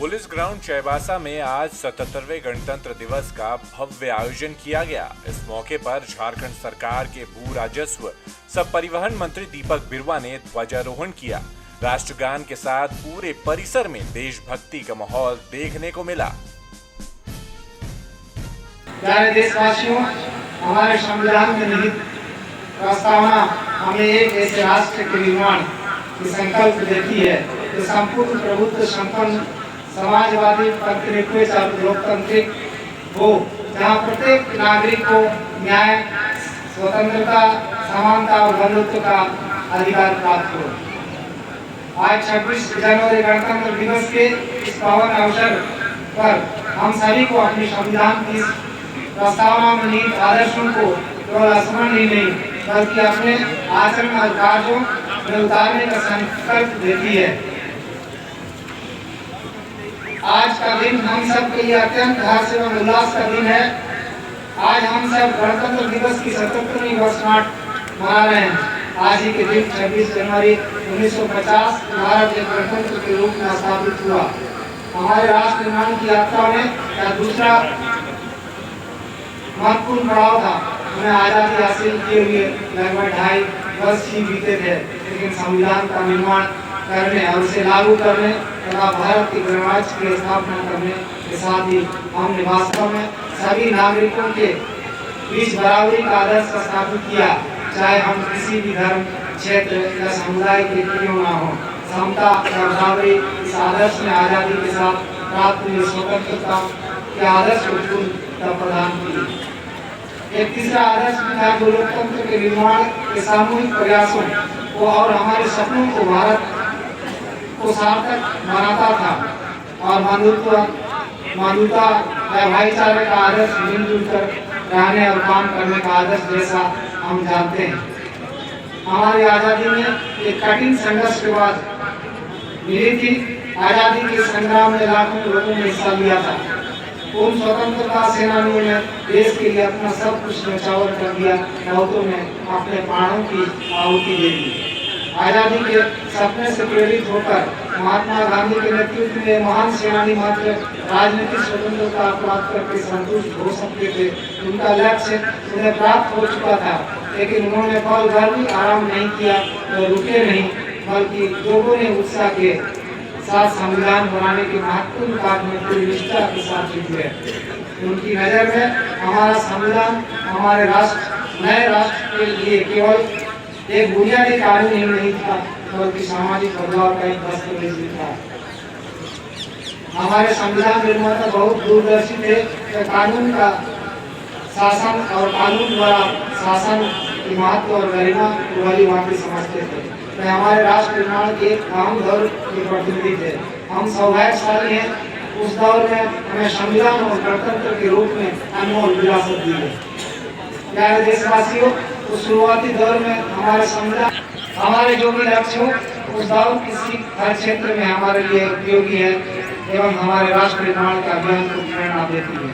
Police ground Chaibasa में आज 77वें गणतंत्र दिवस का भव्य आयोजन किया गया। इस मौके पर झारखंड सरकार के भू राजस्व सब परिवहन मंत्री दीपक बिरुवा ने ध्वजारोहण किया। राष्ट्रगान के साथ पूरे परिसर में देशभक्ति का माहौल देखने को मिला। प्यारे देशवासियों, हमारे संविधान में निहित प्रस्तावना हमें एक ऐसे राष्ट्र के निर्माण की संकल्प देती है जो संपूर्ण प्रभुत्व संपन्न समाजवादी प्रतिनिधित्व लोकतांत्रिक हो, जहाँ प्रत्येक नागरिक को न्याय, स्वतंत्रता, समानता और बंधुत्व का अधिकार प्राप्त हो। आज 26 जनवरी गणतंत्र दिवस के इस पावन अवसर पर हम सभी को अपनी संविधान की प्रस्तावना में निहित आदर्शों को केवल स्मरण ही नहीं बल्कि अपने आचरण और कार्यों में उतारने का संकल्प देती है। आज का दिन हम सब के लिए अत्यंत हर्ष एवं उल्लास का दिन है। आज हम सब गणतंत्र दिवस की 77वीं वर्षगांठ मना रहे हैं। आज ही के दिन 26 जनवरी 1950 भारत एक गणतंत्र के रूप में स्थापित हुआ। हमारे राष्ट्र निर्माण की यात्रा में यह दूसरा महत्वपूर्ण पड़ाव था। हमें आजादी हासिल किए हुए लगभग 2.5 वर्ष ही बीते थे, लेकिन संविधान का निर्माण करने और उसे लागू करने तथा भारत के गणराज्य की स्थापना करने के साथ ही हमने वास्तव में सभी नागरिकों के बीच बराबरी का आदर्श स्थापित किया, चाहे हम किसी भी धर्म, क्षेत्र या समुदाय के क्यों न हो। समता और बराबरी इस आदर्श में आजादी के साथ प्राप्त हुई स्वतंत्रता के आदर्श को पूर्ण प्रदान की। एक तीसरा आदर्श भी था जो लोकतंत्र के निर्माण के सामूहिक प्रयासों को और हमारे सपनों को भारत को सार्थक बनाता था और मानवता या भाईचारे का आदर्श मिलजुल कर रहने और काम करने का आदर्श जैसा हम जानते हैं। हमारी आज़ादी में एक कठिन संघर्ष के बाद मिली थी। आज़ादी के संग्राम में लाखों लोगों ने हिस्सा लिया था। उन स्वतंत्रता सेनानियों ने देश के लिए अपना सब कुछ न्यौछावर कर दिया, बहुतों ने अपने प्राणों की आहुति दे दी। आजादी के सपने से प्रेरित होकर महात्मा गांधी के नेतृत्व में महान सेनानी मात्र राजनीतिक स्वतंत्रता प्राप्त करके संतुष्ट हो सकते थे। उनका लक्ष्य उन्हें प्राप्त हो चुका था, लेकिन उन्होंने पल भर भी आराम नहीं किया और रुके नहीं, बल्कि लोगों ने उत्साह के साथ संविधान बनाने के महत्वपूर्ण कार्य में पूरी निष्ठा के साथ जुटे। उनकी नजर में हमारा संविधान हमारे राष्ट्र नए राष्ट्र के लिए केवल एक बुनियादी कानून ही नहीं था, बल्कि सामाजिक बदलाव का एक दस्तावेज भी था। हमारे संविधान निर्माता बहुत दूरदर्शी थे। वे कानून का शासन और कानून द्वारा शासन की महत्व और गरिमा को भली भांति समझते थे। वे हमारे राष्ट्र निर्माण के एक अहम दौर के प्रतिनिधि थे। हम सौभाग्यशाली हैं, उस दौर में हमें संविधान और गणतंत्र के रूप में अनमोल विरासत दी है। प्यारे देशवासियों, उस शुरुआती दौर में हमारे संविधान हमारे जो भी लक्ष्य हो, उस दौर किसी हर क्षेत्र में हमारे लिए उपयोगी है एवं हमारे राष्ट्र निर्माण का अभियान को प्रेरणा देती है।